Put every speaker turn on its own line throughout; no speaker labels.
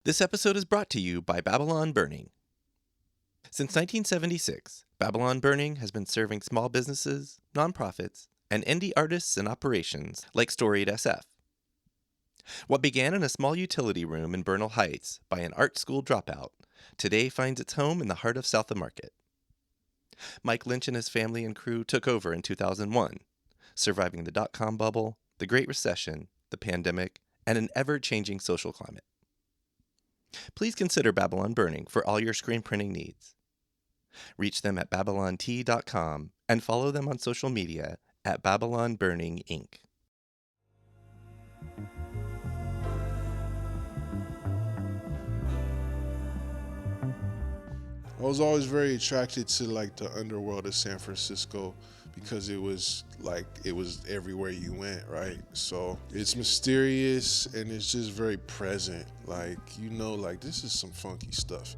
This episode is brought to you by Babylon Burning. Since 1976, Babylon Burning has been serving small businesses, nonprofits, and indie artists and operations like Storied SF. What began in a small utility room in Bernal Heights by an art school dropout today finds its home in the heart of South of Market. Mike Lynch and his family and crew took over in 2001, surviving the dot-com bubble, the Great Recession, the pandemic, and an ever-changing social climate. Please consider Babylon Burning for all your screen printing needs. Reach them at babylont.com and follow them on social media at Babylon Burning Inc.
I was always very attracted to like the underworld of San Francisco because it was everywhere you went, right? So it's mysterious and it's just very present. Like, this is some funky stuff.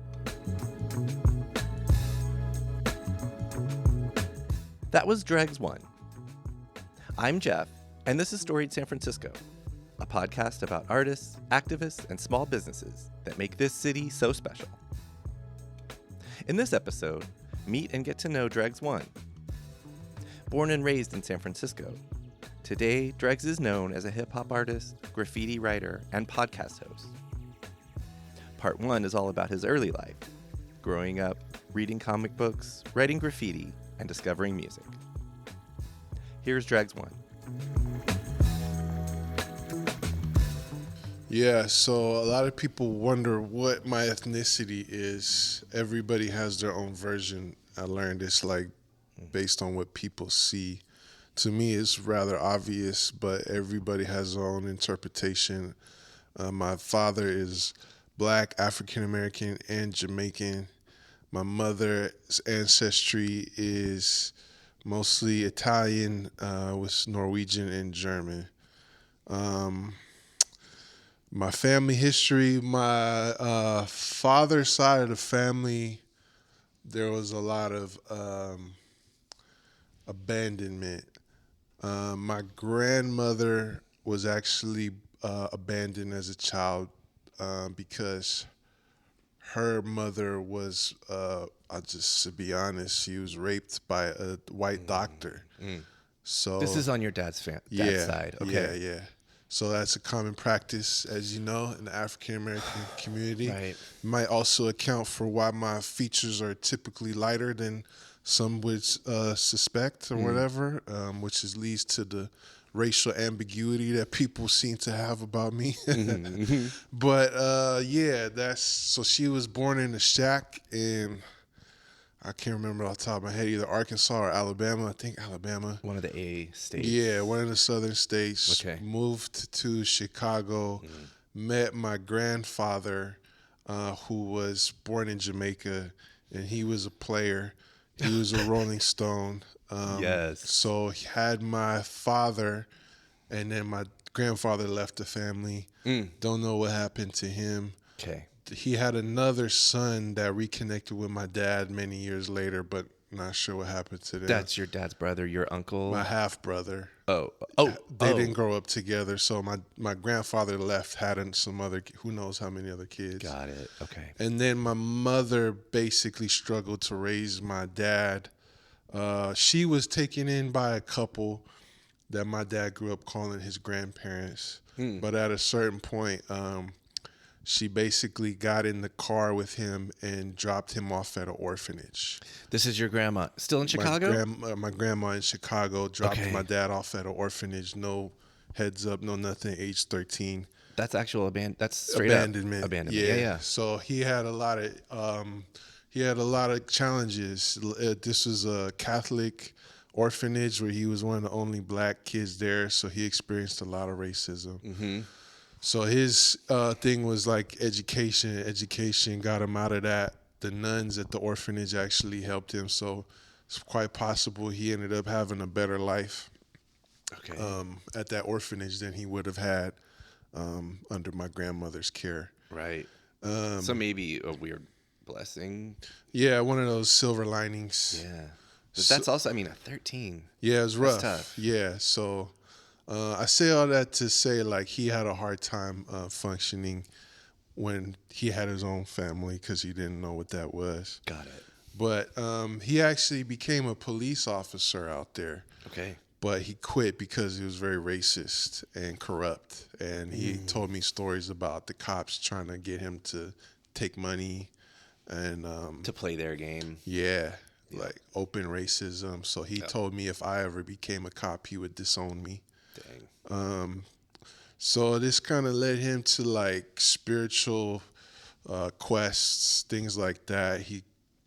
That was Dregs One. I'm Jeff, and this is Storied San Francisco, a podcast about artists, activists, and small businesses that make this city so special. In this episode, meet and get to know Dregs One. Born and raised in San Francisco, today Dregs is known as a hip-hop artist, graffiti writer, and podcast host. Part 1 is all about his early life, growing up, reading comic books, writing graffiti, and discovering music. Here's Dregs One.
Yeah, so a lot of people wonder what my ethnicity is. Everybody has their own version. I learned it's based on what people see. To me, it's rather obvious, but everybody has their own interpretation. My father is Black, African American, and Jamaican. My mother's ancestry is mostly Italian with Norwegian and German. My family history, my father's side of the family, there was a lot of abandonment. My grandmother was actually abandoned as a child because her mother was, to be honest, she was raped by a white doctor. So
This is on your dad's side. Okay.
Yeah. So that's a common practice, as you know, in the African American community.
Right.
Might also account for why my features are typically lighter than some would suspect or whatever, which leads to the racial ambiguity that people seem to have about me. But so she was born in a shack in, I can't remember off the top of my head, either Arkansas or Alabama. I think Alabama.
One of the A states.
Yeah, one of the southern states.
Okay.
Moved to Chicago, met my grandfather, who was born in Jamaica, and he was a player. He was a Rolling Stone.
Yes.
So he had my father, and then my grandfather left the family. Don't know what happened to him.
Okay.
He had another son that reconnected with my dad many years later, but not sure what happened to them.
That's your dad's brother, your uncle?
My half brother.
They
Didn't grow up together, so my grandfather left, had some other, who knows how many other kids.
Got it. Okay.
And then my mother basically struggled to raise my dad. She was taken in by a couple that my dad grew up calling his grandparents. But at a certain point, she basically got in the car with him and dropped him off at an orphanage.
This is your grandma. Still in Chicago?
My grandma in Chicago dropped my dad off at an orphanage. No heads up, no nothing, age 13.
That's actual that's straight
abandonment.
Up abandonment. Yeah.
So he had a lot of challenges. This was a Catholic orphanage where he was one of the only Black kids there, so he experienced a lot of racism. So his thing was like education. Education got him out of that. The nuns at the orphanage actually helped him, so it's quite possible he ended up having a better life at that orphanage than he would have had under my grandmother's care.
Right. So maybe a weird blessing.
Yeah, one of those silver linings.
Yeah. But that's also, at 13.
Yeah, it was rough.
That's tough.
Yeah, so I say all that to say, he had a hard time functioning when he had his own family because he didn't know what that was.
Got it.
But he actually became a police officer out there.
Okay.
But he quit because he was very racist and corrupt. And he told me stories about the cops trying to get him to take money and
To play their game.
yeah, like open racism. So he told me if I ever became a cop, he would disown me.
Dang.
So this kind of led him to like spiritual quests, things like that. He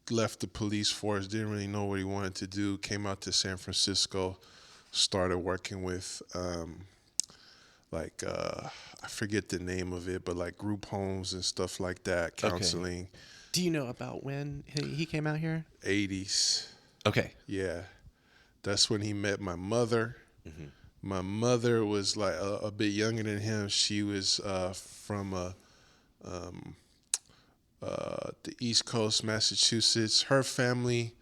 left the police force, didn't really know what he wanted to do, came out to San Francisco, started working with I forget the name of it, but like group homes and stuff like that, counseling.
Do you know about when he came out here?
80s.
Okay.
Yeah. That's when he met my mother. My mother was like a bit younger than him. She was from the East Coast, Massachusetts. Her family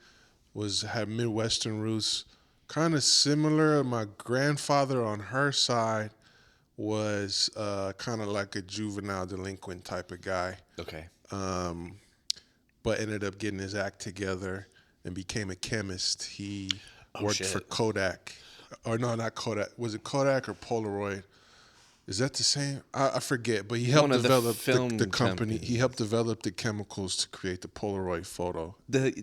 had Midwestern roots, kind of similar. My grandfather on her side was kind of like a juvenile delinquent type of guy,
Okay.
but ended up getting his act together and became a chemist. He worked for
shit.
Kodak. Or no, not Kodak. Was it Kodak or Polaroid? Is that the same? I forget, but he helped
One of the
develop
film
the company.
companies.
He helped develop the chemicals to create the Polaroid photo.
Shake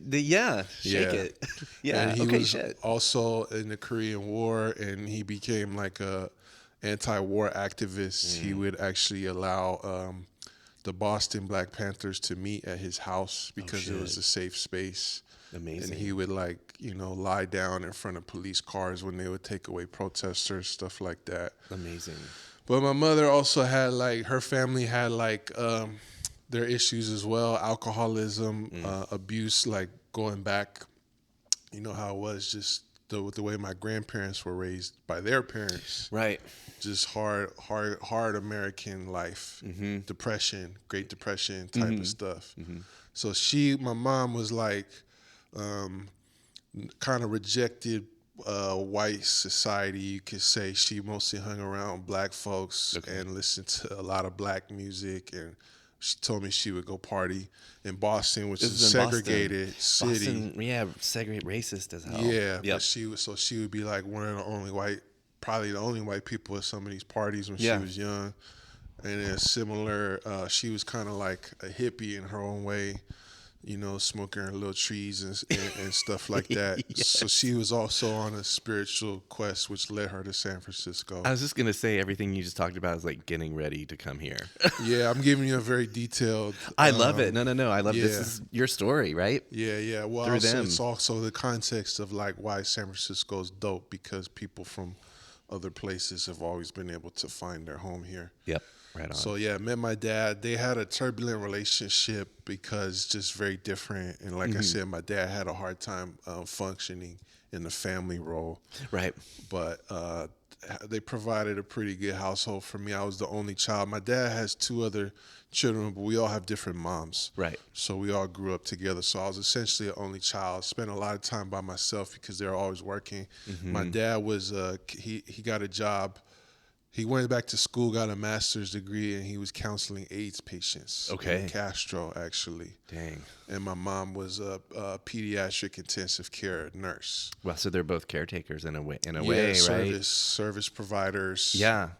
it. Yeah.
And he
Okay.
was
Shit.
also in the Korean War, and he became like a anti-war activist. He would actually allow the Boston Black Panthers to meet at his house because it was
shit.
a safe space.
Amazing.
And he would lie down in front of police cars when they would take away protesters, stuff like that.
Amazing.
But my mother also had her family had their issues as well, alcoholism, abuse, like going back, you know how it was, just the way my grandparents were raised by their parents.
Right.
Just hard American life, depression, Great Depression type of stuff. So my mom was like, kind of rejected white society, you could say. She mostly hung around black folks and listened to a lot of black music, and she told me she would go party in Boston, which is a segregated city.
Boston, segregate, racist as hell.
Yeah, but she would be like one of the only white people at some of these parties when she was young. And then she was kind of like a hippie in her own way, you know, smoking her little trees and stuff like that.
Yes.
So she was also on a spiritual quest, which led her to San Francisco.
I was just gonna say everything you just talked about is like getting ready to come here.
Yeah, I'm giving you a very detailed.
I love it. No. I love this is your story, right?
Yeah. Well, it's also the context of like why San Francisco is dope, because people from other places have always been able to find their home here.
Yep. Right on.
So I met my dad. They had a turbulent relationship because just very different. And like I said, my dad had a hard time functioning in the family role.
Right.
But they provided a pretty good household for me. I was the only child. My dad has two other children, but we all have different moms.
Right.
So we all grew up together. So I was essentially an only child. Spent a lot of time by myself because they were always working. My dad was he got a job. He went back to school, got a master's degree, and he was counseling AIDS patients.
Okay.
In Castro, actually.
Dang.
And my mom was a pediatric intensive care nurse.
Well, so they're both caretakers in a way, right?
Service providers.
Yeah.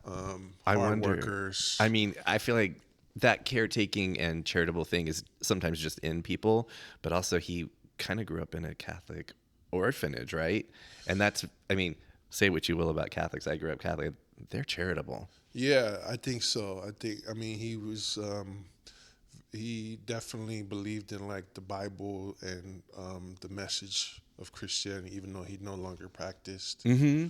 I
Hard
wonder.
workers.
I mean, I feel like that caretaking and charitable thing is sometimes just in people, but also he kind of grew up in a Catholic orphanage, right? And that's, I mean, say what you will about Catholics. I grew up Catholic. They're charitable.
Yeah, I think so. He was, he definitely believed in like the Bible and the message of Christianity, even though he no longer practiced.
Mm-hmm.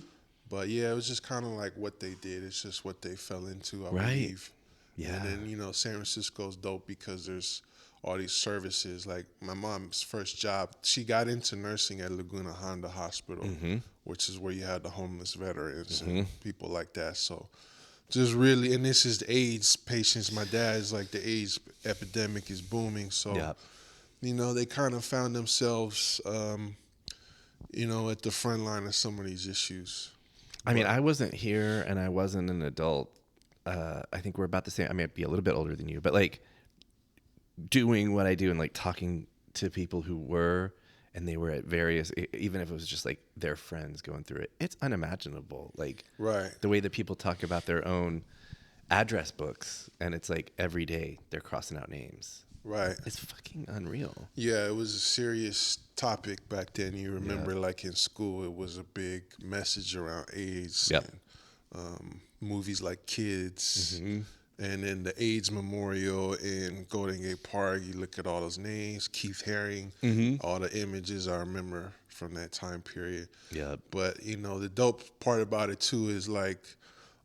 But yeah, it was just kind of like what they did. It's just what they fell into, I
Right.
believe.
Yeah.
And then, you know, San Francisco's dope because there's all these services. Like my mom's first job, she got into nursing at Laguna Honda Hospital, which is where you had the homeless veterans and people like that. So just really, and this is the AIDS patients. My dad is like, the AIDS epidemic is booming. So, you know, they kind of found themselves, you know, at the front line of some of these issues.
I mean, I wasn't here and I wasn't an adult. I think we're about the same. I might be a little bit older than you, but like doing what I do and like talking to people who were, and they were at various, even if it was just like their friends going through it, it's unimaginable. Like
Right.
the way that people talk about their own address books, and it's like every day they're crossing out names.
Right.
It's fucking unreal.
Yeah, it was a serious topic back then. You remember, like in school, it was a big message around AIDS.
Yep.
And, movies like Kids, and then the AIDS Memorial in Golden Gate Park. You look at all those names, Keith Haring, all the images I remember from that time period.
Yep.
But you know, the dope part about it too is like,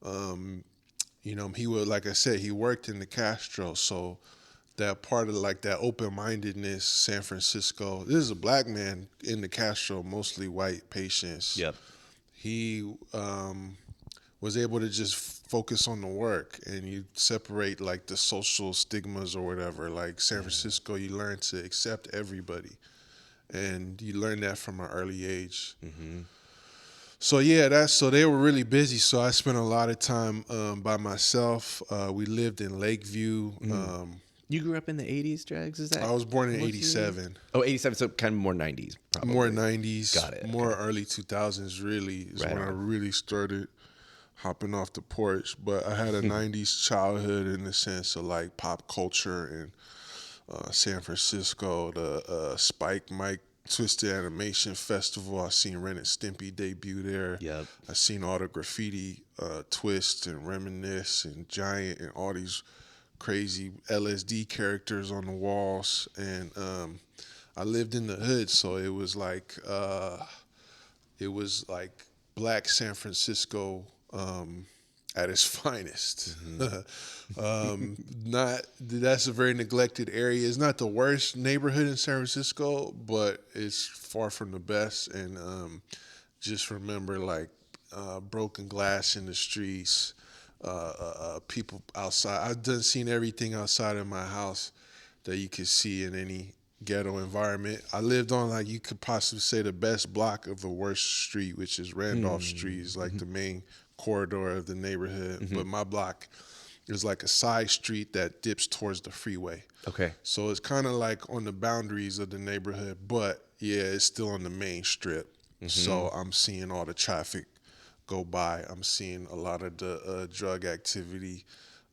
you know, he would, like I said, he worked in the Castro, so that part of like that open-mindedness, San Francisco. This is a black man in the Castro, mostly white patients.
Yep.
He was able to just focus on the work, and you separate like the social stigmas or whatever. Like San Francisco, you learn to accept everybody, and you learn that from an early age. So yeah, so they were really busy. So I spent a lot of time by myself. We lived in Lakeview.
You grew up in the 80s, Dregs? Is that?
I was born in
what you-
'87.
Oh, 87, so kind of more 90s, probably.
More '90s.
Got it,
More early 2000s. Really is
Right
when I
on.
really started hopping off the porch. But I had a '90s childhood in the sense of like pop culture and San Francisco, the Spike Mike Twisted Animation Festival. I seen Ren and Stimpy debut there.
Yep.
I seen all the graffiti, Twist and Reminisce and Giant and all these crazy LSD characters on the walls. And I lived in the hood, so it was like black San Francisco at its finest. Not that's a very neglected area. It's not the worst neighborhood in San Francisco, but it's far from the best. And just remember like broken glass in the streets, people outside. I've done seen everything outside of my house that you could see in any ghetto environment. I lived on like you could possibly say the best block of the worst street, which is Randolph Street, is like the main corridor of the neighborhood. But my block is like a side street that dips towards the freeway.
Okay.
So it's kind of like on the boundaries of the neighborhood, but yeah, it's still on the main strip. So I'm seeing all the traffic go by. I'm seeing a lot of the drug activity.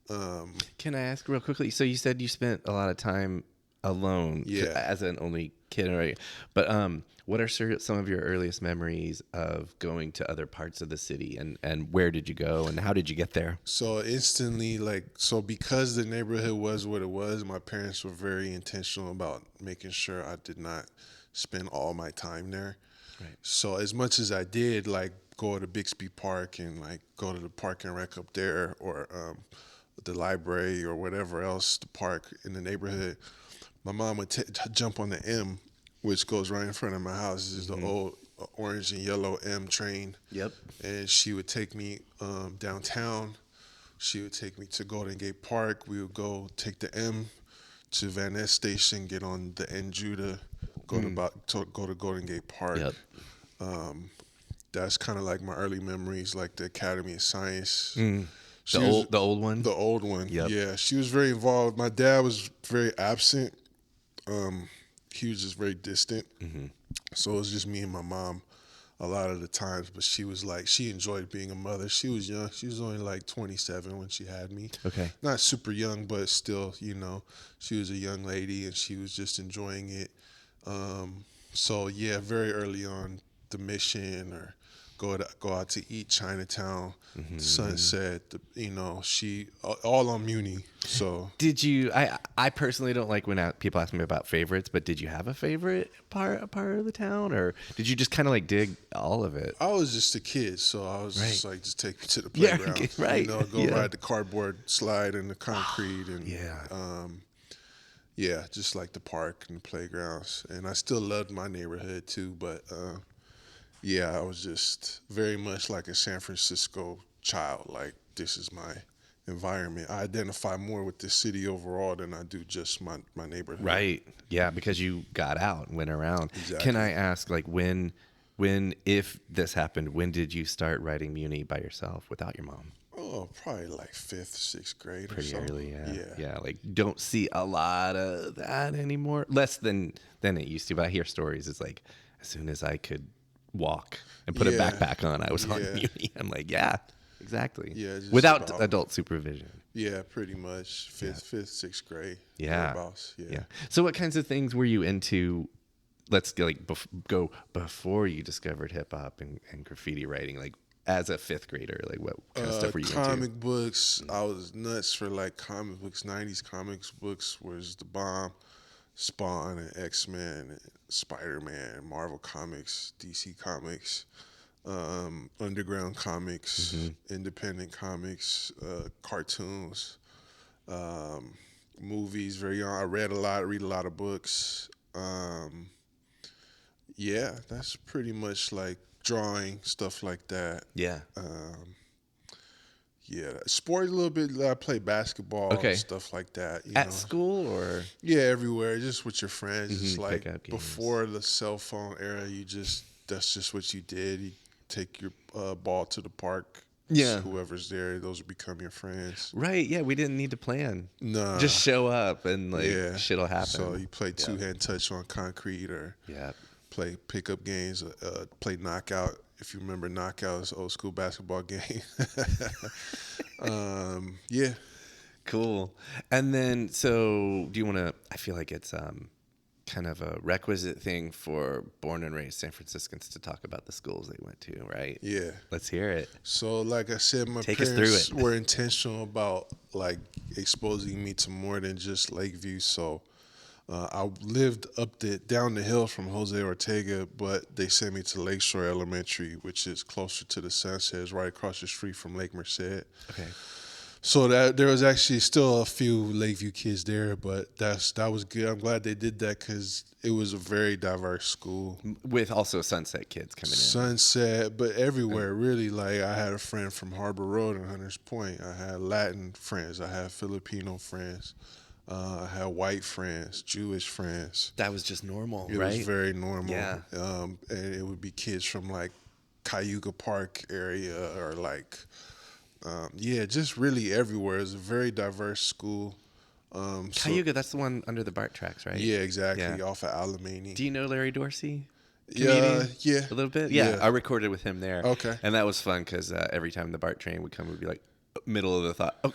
Can I ask real quickly? So you said you spent a lot of time alone as an only kid, right? But what are some of your earliest memories of going to other parts of the city, and where did you go, and how did you get there?
So instantly, because the neighborhood was what it was, my parents were very intentional about making sure I did not spend all my time there.
Right.
So as much as I did, like go to Bixby Park and like go to the park and rec up there, or the library or whatever else, the park in the neighborhood, my mom would jump on the M, which goes right in front of my house. This is the old orange and yellow M train.
Yep.
And she would take me downtown. She would take me to Golden Gate Park. We would go take the M to Van Ness Station, get on the N Judah, go to Golden Gate Park.
Yep.
That's kind of like my early memories, like the Academy of Science.
The old one?
The old one.
Yep.
Yeah, she was very involved. My dad was very absent. He was just very distant. So it was just me and my mom a lot of the times. But she was like, she enjoyed being a mother. She was young. She was only like 27 when she had me.
Okay.
Not super young, but still, she was a young lady and she was just enjoying it. So yeah, very early on, the Mission or go out to eat, Chinatown, Sunset, she all on Muni. So
Did you? I personally don't like when people ask me about favorites, but did you have a favorite part of the town, or did you just kind of like dig all of it?
I was just a kid, so I was just like, just take me to the
Yeah,
playground,
right.
Go ride the cardboard slide in the concrete, and just like the park and the playgrounds. And I still loved my neighborhood too, but I was just very much like a San Francisco child. Like, this is my environment. I identify more with the city overall than I do just my neighborhood.
Right. Yeah, because you got out and went around.
Exactly.
Can I ask, like, if this happened, when did you start writing Muni by yourself without your mom?
Oh, Oh, probably like fifth, sixth grade or
Pretty
so.
early, yeah.
Yeah.
Yeah, like don't see a lot of that anymore. Less than it used to, but I hear stories. It's like as soon as I could walk and put a
Yeah.
backpack on, I was on
Yeah.
muni. I'm like, yeah, exactly.
Yeah, just
Without
about.
adult supervision.
Yeah, pretty much
Yeah.
fifth, sixth grade.
Yeah.
Thereabouts. Yeah.
Yeah. So what kinds of things were you into? Let's go, like go before you discovered hip hop and graffiti writing, like as a fifth grader, like what kind of stuff were you into?
Comic books. I was nuts for like comic books. 90s comics books was the bomb. Spawn and X-Men, and Spider-Man, Marvel Comics, DC Comics, underground comics, independent comics, cartoons, um, movies. Very young. I read a lot of books. Yeah, that's pretty much like drawing, stuff like that.
Yeah.
Yeah, sports a little bit. I play basketball,
Okay.
stuff like that. You
At
know,
school or
yeah, everywhere, just with your friends. It's like
pickup games.
before the cell phone era, that's just what you did. You take your ball to the park.
Yeah.
Whoever's there, those would become your friends.
right? Yeah, we didn't need to plan.
Nah,
Just show up and like
yeah,
shit'll happen.
So you play two-hand touch on concrete or
yeah.
play pickup games, play knockout. If you remember knockout, it's an old school basketball game. Yeah.
Cool. And then, so do you want to? I feel like it's kind of a requisite thing for born and raised San Franciscans to talk about the schools they went to, right?
Yeah.
Let's hear it.
So, like I said, my
Take us through
parents
it.
were intentional about like exposing me to more than just Lakeview. So, I lived down the hill from Jose Ortega, but they sent me to Lakeshore Elementary, which is closer to the Sunset, it's right across the street from Lake Merced.
Okay.
So that there was actually still a few Lakeview kids there, but that was good. I'm glad they did that because it was a very diverse school.
With also Sunset kids coming in.
Sunset, but everywhere really. Like I had a friend from Harbor Road and Hunters Point. I had Latin friends. I had Filipino friends. I had white friends, Jewish friends.
That was just normal,
It
right?
was very normal.
Yeah.
And it would be kids from like Cayuga Park area or like, just really everywhere. It's a very diverse school.
Cayuga, that's the one under the BART tracks, right?
Yeah, exactly.
Yeah.
Off of Alamany.
Do you know Larry Dorsey?
Yeah, yeah.
A little bit? Yeah,
Yeah.
I recorded with him there.
Okay.
And that was fun because every time the BART train would come, we'd be like, middle of the thought. Oh,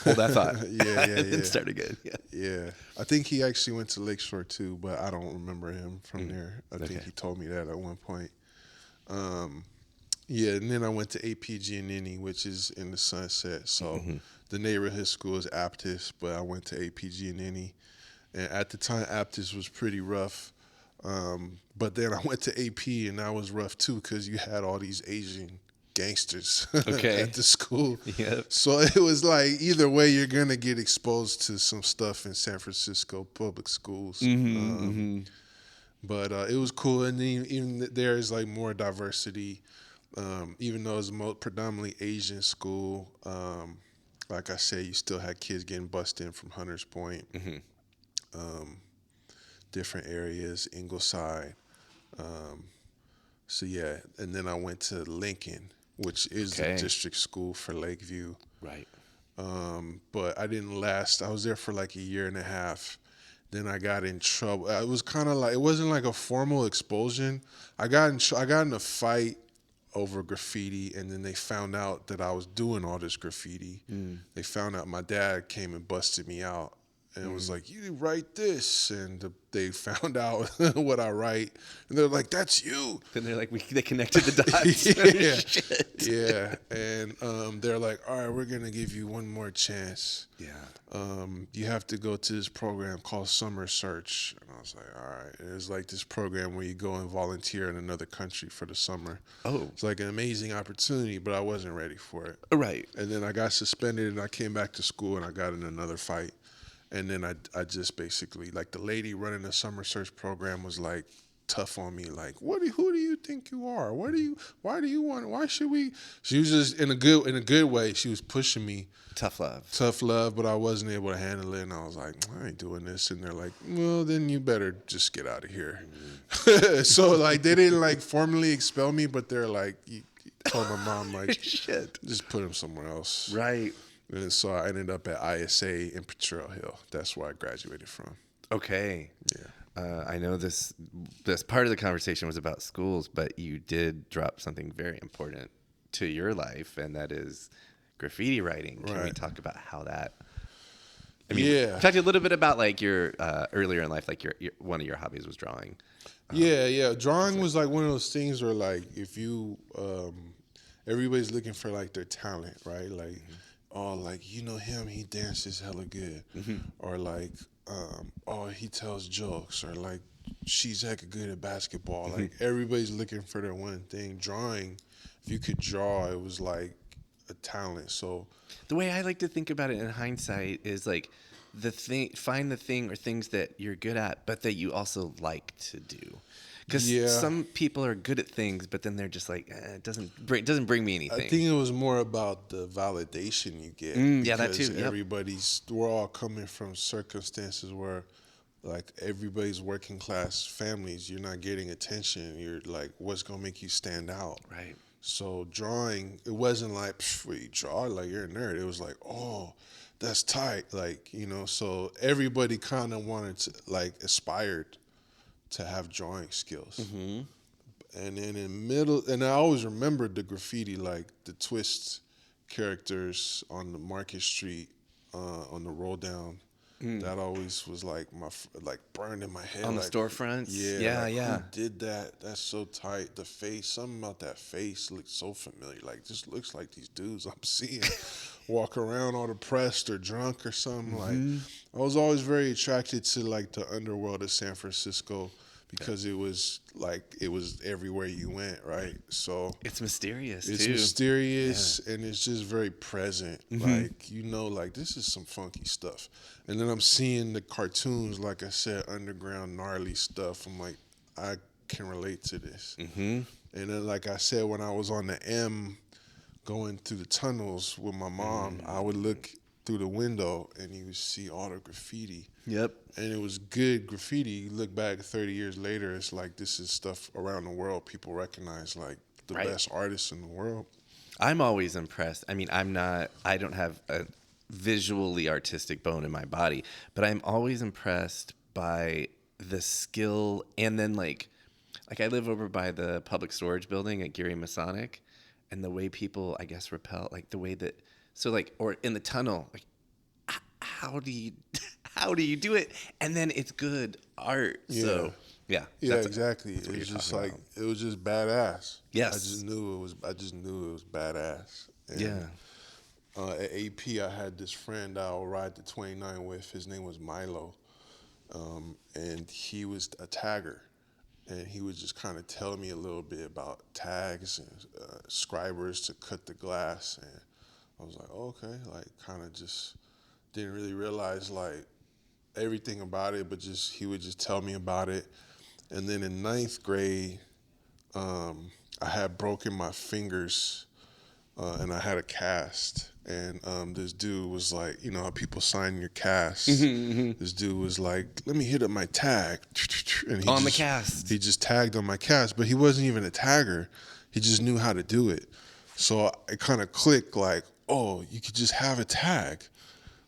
hold that thought.
Yeah,
and then
yeah.
start again. Yeah.
Yeah. I think he actually went to Lakeshore too, but I don't remember him from there. I think
Okay.
he told me that at one point. Yeah, and then I went to APG and Nini, which is in the Sunset. So the neighborhood school is Aptis, but I went to APG and Nini. And at the time, Aptis was pretty rough. But then I went to AP, and that was rough too because you had all these Asian gangsters
Okay.
at the school.
Yep.
So it was like either way, you're gonna get exposed to some stuff in San Francisco public schools. But it was cool, and then even there is like more diversity. Even though it's predominantly Asian school, like I said, you still had kids getting bussed in from Hunters Point, different areas, Ingleside. So yeah, and then I went to Lincoln, which is the
Okay.
district school for Lakeview.
Right.
But I didn't last. I was there for like a year and a half. Then I got in trouble. It was kind of like, it wasn't like a formal expulsion. I got in a fight over graffiti, and then they found out that I was doing all this graffiti. They found out my dad came and busted me out and was like, "You write this," and they found out what I write, and they're like, "That's you."
Then they're like, they connected the dots.
Yeah.
Shit.
Yeah, and they're like, "All right, we're gonna give you one more chance.
Yeah.
You have to go to this program called Summer Search." And I was like, "All right." And it's like this program where you go and volunteer in another country for the summer.
Oh.
It's like an amazing opportunity, but I wasn't ready for it.
Right.
And then I got suspended, and I came back to school, and I got in another fight. And then I just basically, like, the lady running the Summer Search program was like tough on me, like, who do you think you are? Why should we? She was just in a good way. She was pushing me.
Tough love.
But I wasn't able to handle it, and I was like, I ain't doing this. And they're like, well, then you better just get out of here. So like they didn't like formally expel me, but they're like, told my mom like,
Shit.
just put him somewhere else.
Right.
And so I ended up at ISA in Potrero Hill. That's where I graduated from.
Okay.
Yeah.
I know this part of the conversation was about schools, but you did drop something very important to your life, and that is graffiti writing. Can we
Right.
talk about how that?
Yeah.
Talk to you a little bit about like your earlier in life, like your one of your hobbies was drawing.
Yeah. Drawing was like one of those things where like if you everybody's looking for like their talent, right? Like oh like you know him, he dances hella good. Or like oh he tells jokes or like she's hecka good at basketball. Like everybody's looking for their one thing. Drawing, if you could draw, it was like a talent. So
The way I like to think about it in hindsight is like find the thing or things that you're good at, but that you also like to do. Because
yeah.
some people are good at things, but then they're just like, it doesn't bring me anything.
I think it was more about the validation you get.
Yeah, that
because
too. Yep.
we're all coming from circumstances where like everybody's working class families, you're not getting attention. You're like, what's gonna make you stand out?
Right.
So drawing, it wasn't like, what you draw, like you're a nerd. It was like, oh, that's tight. Like, you know, so everybody kind of wanted to, like, aspired to have drawing skills. And then in middle, and I always remembered the graffiti, like the twist characters on the Market Street, on the roll down. That always was like like burned in my head.
On the
like,
storefronts?
Yeah,
Yeah,
like,
yeah.
who did that? That's so tight. The face, something about that face looked so familiar. Like, just looks like these dudes I'm seeing walk around all depressed or drunk or something. Like, I was always very attracted to like the underworld of San Francisco because it was everywhere you went, right? So
It's mysterious
it's
too.
mysterious and it's just very present. Like, you know, like this is some funky stuff. And then I'm seeing the cartoons, like I said, underground gnarly stuff. I'm like, I can relate to this. And then, like I said, when I was on the M going through the tunnels with my mom, I would look through the window and you would see all the graffiti.
Yep.
And it was good graffiti. You look back 30 years later, it's like this is stuff around the world people recognize, like the
Right.
best artists in the world.
I'm always impressed. I mean, I don't have a visually artistic bone in my body, but I'm always impressed by the skill. And then like I live over by the public storage building at Geary Masonic, and the way people, I guess, repel, like the way that, so like, or in the tunnel, like, how do you do it? And then it's good art.
Yeah.
So yeah.
Yeah, exactly.
That's what
It was
you're
just
talking
like
about.
it was just badass.
Yes.
I just knew it was badass. And,
Yeah.
At AP, I had this friend I would ride the 29 with. His name was Milo, and he was a tagger. And he was just kind of telling me a little bit about tags and scribers to cut the glass. And I was like, oh, okay, like kind of just didn't really realize like everything about it, but just he would just tell me about it. And then in ninth grade, I had broken my fingers and I had a cast. And this dude was like, you know how people sign your cast? This dude was like, let me hit up my tag. And
On the cast.
He just tagged on my cast, but he wasn't even a tagger. He just knew how to do it. So it kind of clicked like, oh, you could just have a tag.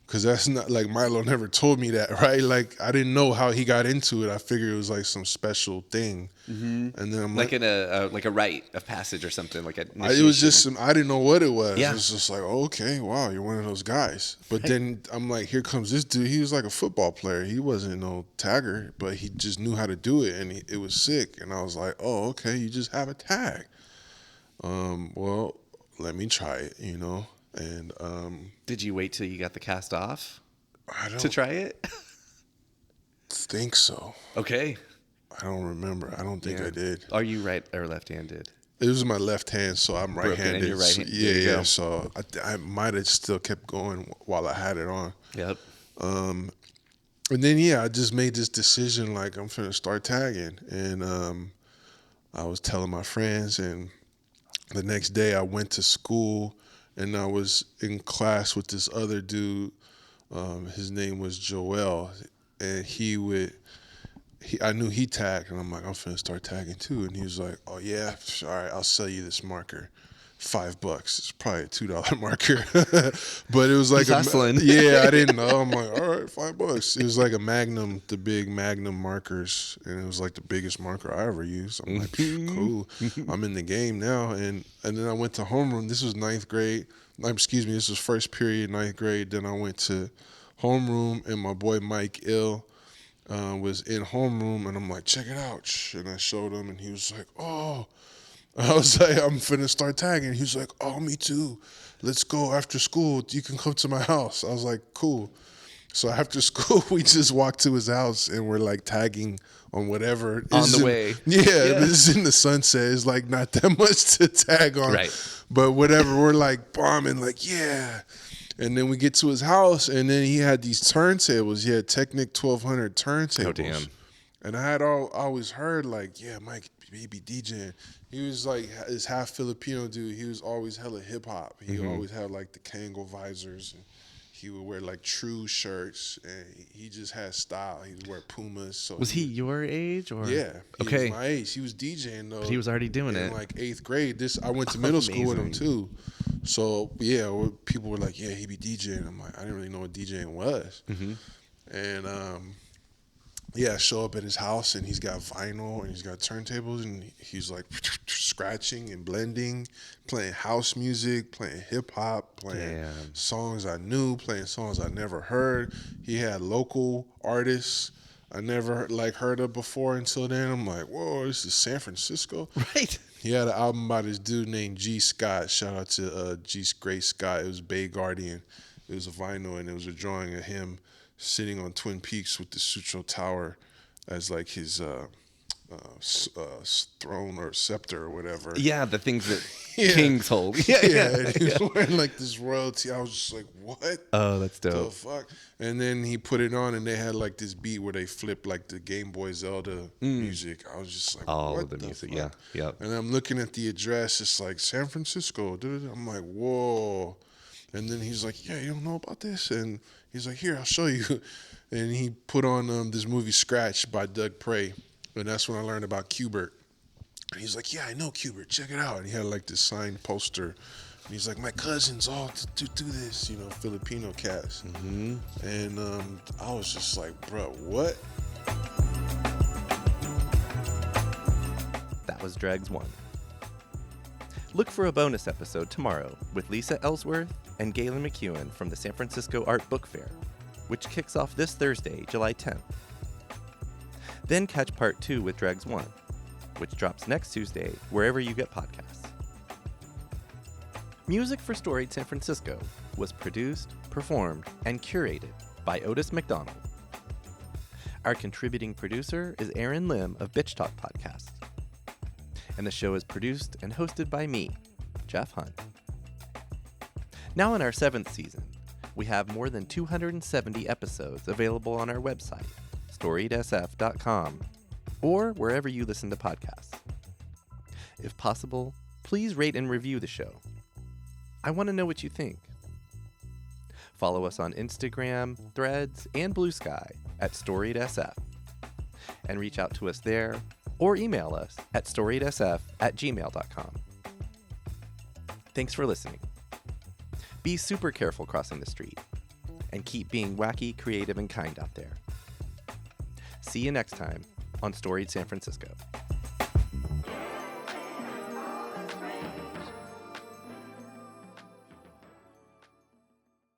Because that's not, like, Milo never told me that, right? Like, I didn't know how he got into it. I figured it was, like, some special thing. And then I'm
Like in a rite of passage or something, like a
it was just, I didn't know what it was.
Yeah.
It was just like, oh, okay, wow, you're one of those guys. But then I'm like, here comes this dude. He was like a football player. He wasn't no tagger, but he just knew how to do it, and it was sick. And I was like, oh, okay, you just have a tag. Well, let me try it, you know? And
Did you wait till you got the cast off
I don't
to try it?
think so.
Okay.
I don't remember. I don't think I did.
Are you right or left-handed?
It was my left hand, so I'm
Broken
right-handed.
and you're right-handed.
So,
There you go.
So I might have still kept going while I had it on.
Yep.
And then I just made this decision like I'm finna start tagging, and I was telling my friends, and the next day I went to school, and I was in class with this other dude. His name was Joel, and I knew he tagged, and I'm like, I'm finna start tagging too. And he was like, oh yeah, all right, I'll sell you this marker. $5. It's probably a $2 marker, but it was like
He's hustling.
I didn't know. I'm like, all right, $5. It was like a Magnum, the big Magnum markers, and it was like the biggest marker I ever used. I'm like, cool. I'm in the game now, and then I went to homeroom. This was ninth grade. This was first period, ninth grade. Then I went to homeroom, and my boy Mike Ill was in homeroom, and I'm like, check it out, and I showed him, and he was like, oh. I was like, I'm finna start tagging. He was like, oh, me too. Let's go after school. You can come to my house. I was like, cool. So after school, we just walked to his house and we're like tagging on whatever.
On the way.
Yeah, this is in the sunset. It's like not that much to tag on.
Right.
But whatever, we're like bombing, like, yeah. And then we get to his house, and then he had these turntables. He had Technic 1200 turntables.
Oh, damn.
And I had always heard, like, yeah, Mike, he be DJing. He was like this half Filipino dude. He was always hella hip hop. He always had like the Kangol visors, and he would wear like true shirts, and he just had style. He would wear Pumas. So
was he your age or?
Yeah. He
okay.
was my age. He was DJing though.
But he was already doing it.
In like 8th grade. I went to middle school with him too. So yeah, people were like, yeah, he be DJing. I'm like, I didn't really know what DJing was. And I show up at his house, and he's got vinyl, and he's got turntables, and he's like scratching and blending, playing house music, playing hip hop, playing songs I knew, playing songs I never heard. He had local artists I never heard of before until then. I'm like, whoa, this is San Francisco.
Right.
He had an album by this dude named G. Scott. Shout out to G. Great Scott. It was Bay Guardian. It was a vinyl, and it was a drawing of him sitting on Twin Peaks with the Sutro Tower as like his throne or scepter or whatever.
Yeah, the things that kings hold.
And he was wearing like this royalty. I was just like, what?
Oh, that's dope.
The fuck? And then he put it on, and they had like this beat where they flipped like the Game Boy Zelda music. I was just like,
all
what
of the music,
fuck?
Yep.
And I'm looking at the address. It's like San Francisco. I'm like, whoa. And then he's like, yeah, you don't know about this? And he's like, here, I'll show you. And he put on this movie Scratch by Doug Prey. And that's when I learned about Qbert. And he's like, yeah, I know Qbert. Check it out. And he had like this signed poster. And he's like, my cousins all to do this, Filipino cats. And I was just like, bro, what?
That was Dregs One. Look for a bonus episode tomorrow with Lisa Ellsworth and Galen McEwen from the San Francisco Art Book Fair, which kicks off this Thursday, July 10th. Then catch part 2 with Dregs One, which drops next Tuesday wherever you get podcasts. Music for Storied San Francisco was produced, performed, and curated by Otis McDonald. Our contributing producer is Aaron Lim of Bitch Talk Podcast. And the show is produced and hosted by me, Jeff Hunt. Now in our 7th season, we have more than 270 episodes available on our website, storiedsf.com, or wherever you listen to podcasts. If possible, please rate and review the show. I want to know what you think. Follow us on Instagram, Threads, and Blue Sky at storiedsf, and reach out to us there or email us at storiedsf@gmail.com. Thanks for listening. Be super careful crossing the street, and keep being wacky, creative, and kind out there. See you next time on Storied San Francisco.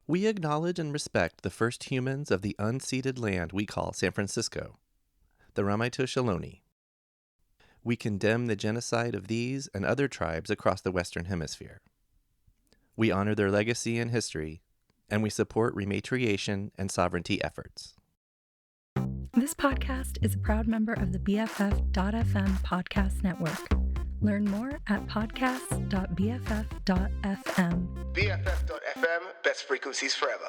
We acknowledge and respect the first humans of the unceded land we call San Francisco, the Ramaytush Ohlone. We condemn the genocide of these and other tribes across the Western Hemisphere. We honor their legacy and history, and we support rematriation and sovereignty efforts.
This podcast is a proud member of the BFF.FM podcast network. Learn more at podcast.bff.fm.
BFF.FM, best frequencies forever.